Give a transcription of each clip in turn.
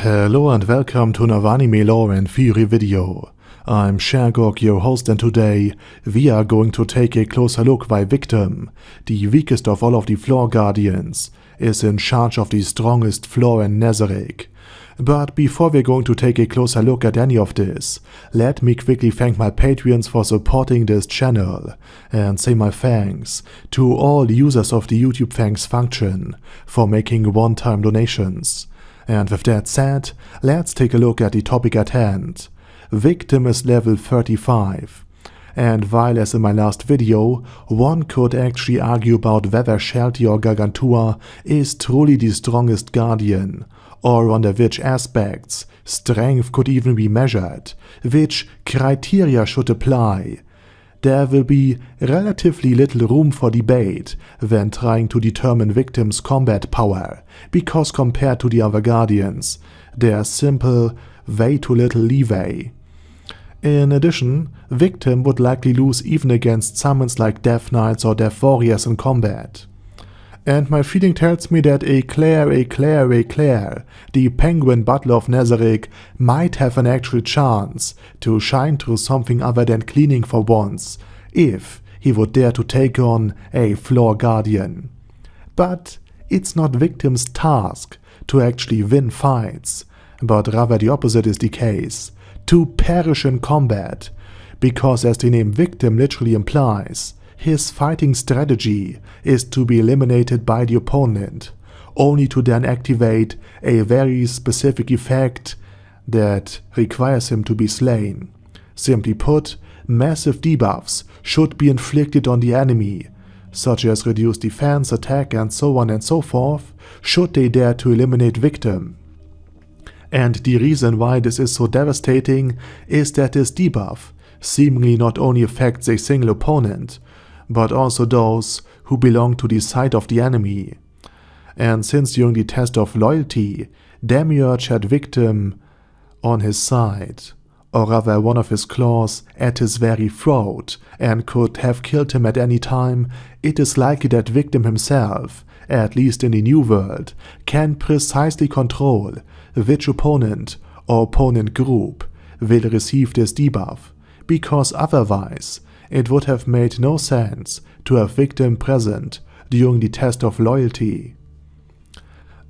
Hello and welcome to another anime lore and theory video. I'm Shergog, your host, and today we are going to take a closer look why Victim, the weakest of all of the Floor Guardians, is in charge of the strongest floor in Nezarec. But before we're going to take a closer look at any of this, let me quickly thank my Patreons for supporting this channel, and say my thanks to all users of the YouTube thanks function for making one-time donations. And with that said, let's take a look at the topic at hand. Victim is level 35. And while as in my last video, one could actually argue about whether Sheltie or Gargantua is truly the strongest guardian, or under which aspects strength could even be measured, which criteria should apply, there will be relatively little room for debate when trying to determine Victim's combat power, because compared to the other Guardians, there's simple way too little leeway. In addition, Victim would likely lose even against summons like Death Knights or Death Warriors in combat. And my feeling tells me that Eclair, the Penguin Butler of Nezarec, might have an actual chance to shine through something other than cleaning for once, if he would dare to take on a Floor Guardian. But it's not Victim's task to actually win fights, but rather the opposite is the case, to perish in combat, because as the name Victim literally implies, his fighting strategy is to be eliminated by the opponent, only to then activate a very specific effect that requires him to be slain. Simply put, massive debuffs should be inflicted on the enemy, such as reduced defense, attack, and so on and so forth, should they dare to eliminate Victim. And the reason why this is so devastating is that this debuff seemingly not only affects a single opponent, but also those who belong to the side of the enemy. And since during the test of loyalty, Demiurge had Victim on his side, or rather one of his claws at his very throat, and could have killed him at any time, it is likely that Victim himself, at least in the New World, can precisely control which opponent or opponent group will receive this debuff, because otherwise it would have made no sense to have Victim present during the test of loyalty.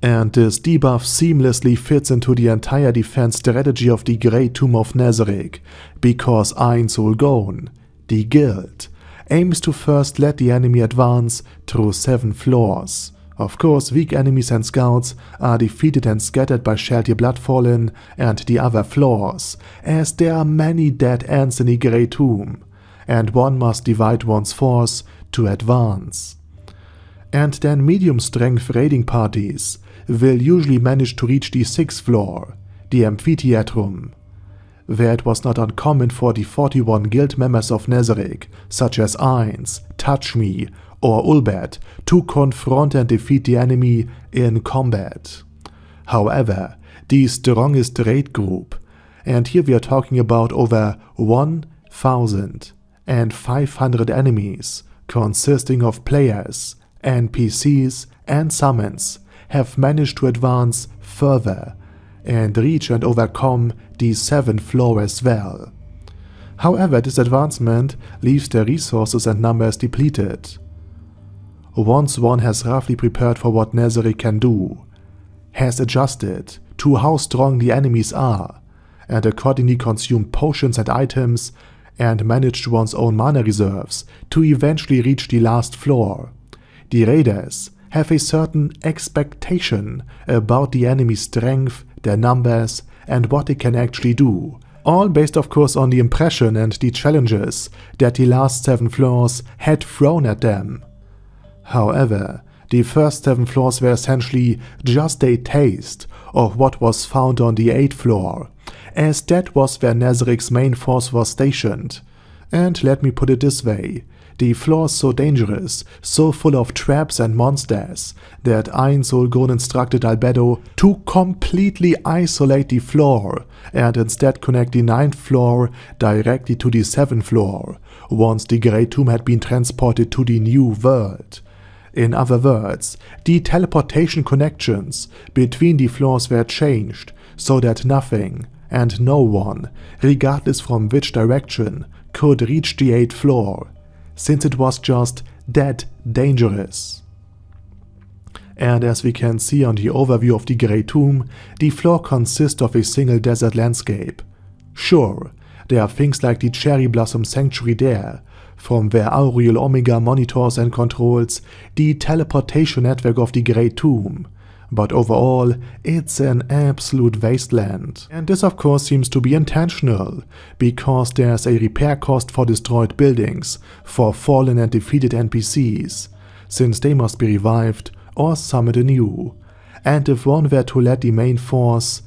And this debuff seamlessly fits into the entire defense strategy of the Great Tomb of Nezarec, because Ein Soul Gone, the guild, aims to first let the enemy advance through 7 floors. Of course, weak enemies and scouts are defeated and scattered by Sheltie Bloodfallen and the other floors, as there are many dead ends in the Great Tomb, and one must divide one's force to advance. And then medium strength raiding parties will usually manage to reach the 6th floor, the Amphitheatrum, where it was not uncommon for the 41 guild members of Nezarec, such as Ainz, Touch Me, or Ulbet, to confront and defeat the enemy in combat. However, the strongest raid group, and here we are talking about over 1,500 enemies, consisting of players, NPCs, and summons, have managed to advance further and reach and overcome the 7th floor as well. However, this advancement leaves their resources and numbers depleted. Once one has roughly prepared for what Nezarec can do, has adjusted to how strong the enemies are, and accordingly consumed potions and items, and managed one's own mana reserves to eventually reach the last floor, the raiders have a certain expectation about the enemy's strength, their numbers, and what they can actually do, all based of course on the impression and the challenges that the last 7 floors had thrown at them. However, the first 7 floors were essentially just a taste of what was found on the 8th floor, as that was where Nezarec's main force was stationed. And let me put it this way, the floor is so dangerous, so full of traps and monsters, that Ein Soul Gone instructed Albedo to completely isolate the floor and instead connect the 9th floor directly to the 7th floor, once the Great Tomb had been transported to the New World. In other words, the teleportation connections between the floors were changed so that nothing and no one, regardless from which direction, could reach the 8th floor, since it was just that dangerous. And as we can see on the overview of the Grey Tomb, the floor consists of a single desert landscape. Sure, there are things like the Cherry Blossom Sanctuary there, from where Auriel Omega monitors and controls the teleportation network of the Grey Tomb, but overall, it's an absolute wasteland. And this of course seems to be intentional, because there's a repair cost for destroyed buildings, for fallen and defeated NPCs, since they must be revived or summoned anew. And if one were to let the main force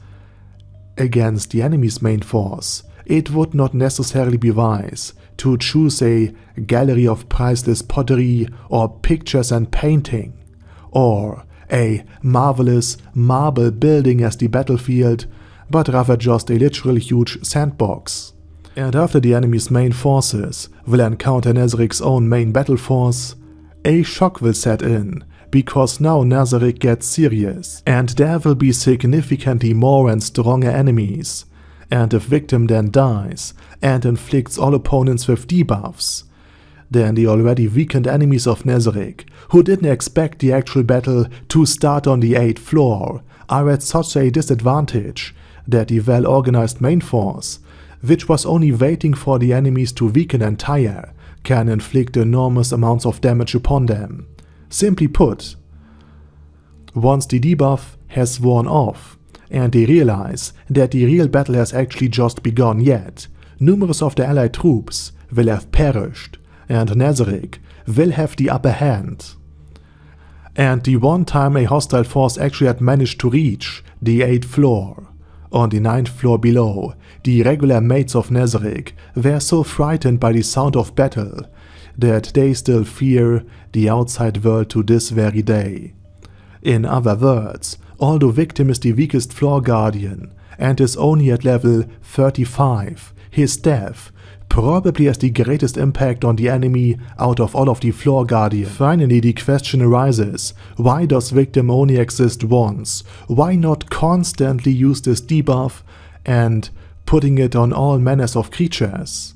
against the enemy's main force, it would not necessarily be wise to choose a gallery of priceless pottery or pictures and painting, or a marvelous marble building as the battlefield, but rather just a literal huge sandbox. And after the enemy's main forces will encounter Nezaric's own main battle force, a shock will set in, because now Nezaric gets serious, and there will be significantly more and stronger enemies. And if Victim then dies and inflicts all opponents with debuffs, then the already weakened enemies of Nezaric, who didn't expect the actual battle to start on the 8th floor, are at such a disadvantage that the well-organized main force, which was only waiting for the enemies to weaken and tire, can inflict enormous amounts of damage upon them. Simply put, once the debuff has worn off, and they realize that the real battle has actually just begun yet, numerous of the allied troops will have perished, and Nezaric will have the upper hand. And the one time a hostile force actually had managed to reach the 8th floor, on the 9th floor below, the regular mates of Nezaric were so frightened by the sound of battle that they still fear the outside world to this very day. In other words, although Victim is the weakest floor guardian and is only at level 35, his death probably has the greatest impact on the enemy out of all of the floor guardians. Finally, the question arises, why does Victim only exist once? Why not constantly use this debuff and putting it on all manners of creatures?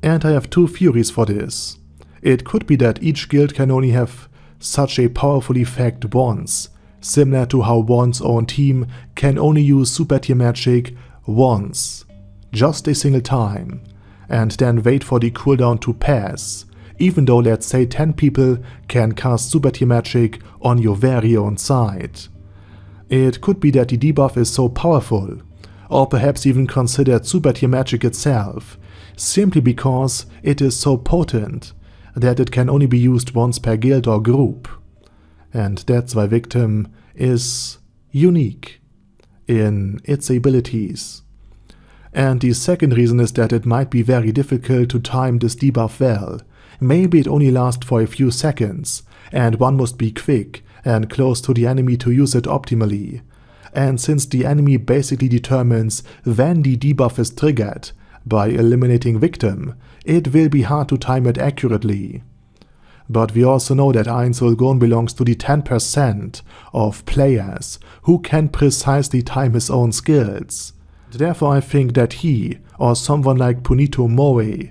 And I have two theories for this. It could be that each guild can only have such a powerful effect once, similar to how one's own team can only use super tier magic once, just a single time, and then wait for the cooldown to pass, even though let's say 10 people can cast super tier magic on your very own side. It could be that the debuff is so powerful, or perhaps even considered super tier magic itself, simply because it is so potent that it can only be used once per guild or group. And that's why Victim is unique in its abilities. And the second reason is that it might be very difficult to time this debuff well. Maybe it only lasts for a few seconds, and one must be quick and close to the enemy to use it optimally. And since the enemy basically determines when the debuff is triggered by eliminating Victim, it will be hard to time it accurately. But we also know that Einzelgon belongs to the 10% of players who can precisely time his own skills. Therefore I think that he, or someone like Punito Moe,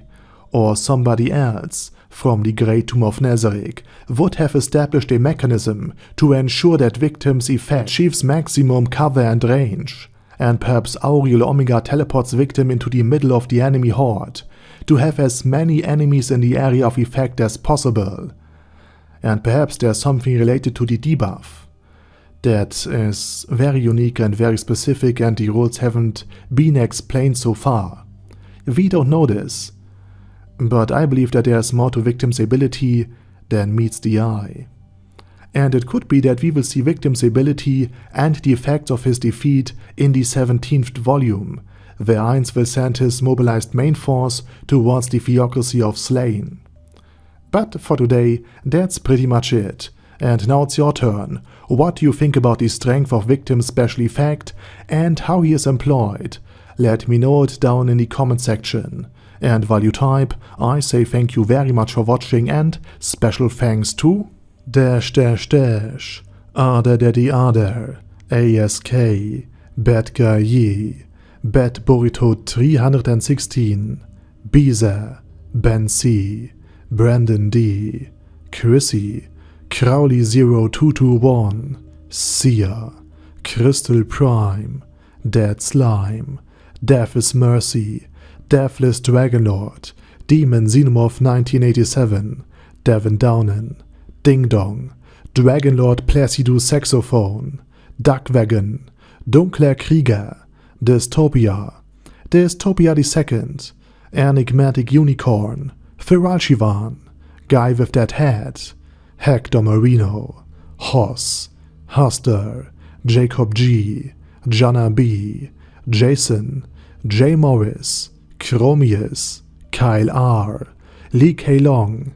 or somebody else from the Grey Tomb of Nezaric, would have established a mechanism to ensure that Victim's effect achieves maximum cover and range, and perhaps Auriel Omega teleports Victim into the middle of the enemy horde, to have as many enemies in the area of effect as possible. And perhaps there's something related to the debuff that is very unique and very specific, and the rules haven't been explained so far. We don't know this, but I believe that there's more to Victim's ability than meets the eye. And it could be that we will see Victim's ability and the effects of his defeat in the 17th volume, where Ainz will send his mobilized main force towards the Theocracy of Slain. But for today, that's pretty much it. And now it's your turn. What do you think about the strength of Victim's special effect and how he is employed? Let me know it down in the comment section. And while you type, I say thank you very much for watching, and special thanks to Dash dash dash, Ader Daddy Ader, ASK, Bad Guy Ye, Bad Burrito 316, Beezer, Ben C, Brandon D, Chrissy, Crowley 0221, Sia, Crystal Prime, Dead Slime, Death is Mercy, Deathless Dragonlord, Demon Xenomorph 1987, Devin Downen, Ding Dong, Dragonlord Placido Saxophone, Duckwagon, Dunkler Krieger, Dystopia II, Enigmatic Unicorn, Feral Shivan, Guy with That Hat, Hector Marino, Hoss, Huster, Jacob G, Jana B, Jason, J. Morris, Chromius, Kyle R, Lee K. Long,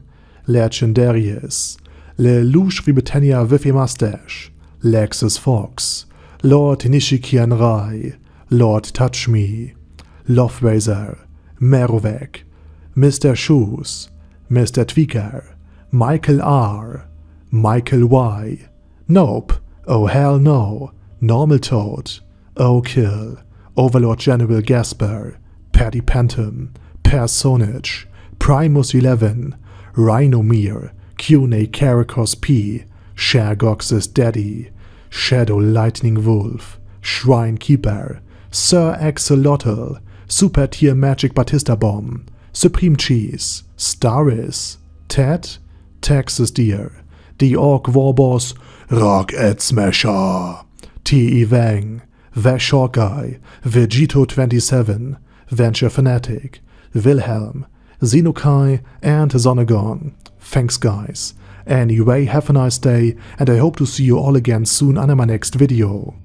Legendarius, Le Louche Britannia with a Mustache, Lexus Fox, Lord Nishikian Rai, Lord Touch Me, Loverazor, Merovec, Mr. Shoes, Mr. Tweaker, Michael R, Michael Y, Nope, Oh Hell No, Normal Toad, Oh Kill, Overlord General Gasper, Paddy Pantom, Personage, Primus 11, Rhinomere, Cune Caracos P, Shergox's Daddy, Shadow Lightning Wolf, Shrine Keeper, Sir Axolotl, Super Tier Magic Batista Bomb, Supreme Cheese, Staris, Ted, Texas Deer, The Orc Warboss, Rocket Smasher, T.E. Wang, Vash Hawkeye, Vegito27, Venture Fanatic, Wilhelm, Xenokai, and Zonagon. Thanks guys. Anyway, have a nice day, and I hope to see you all again soon on my next video.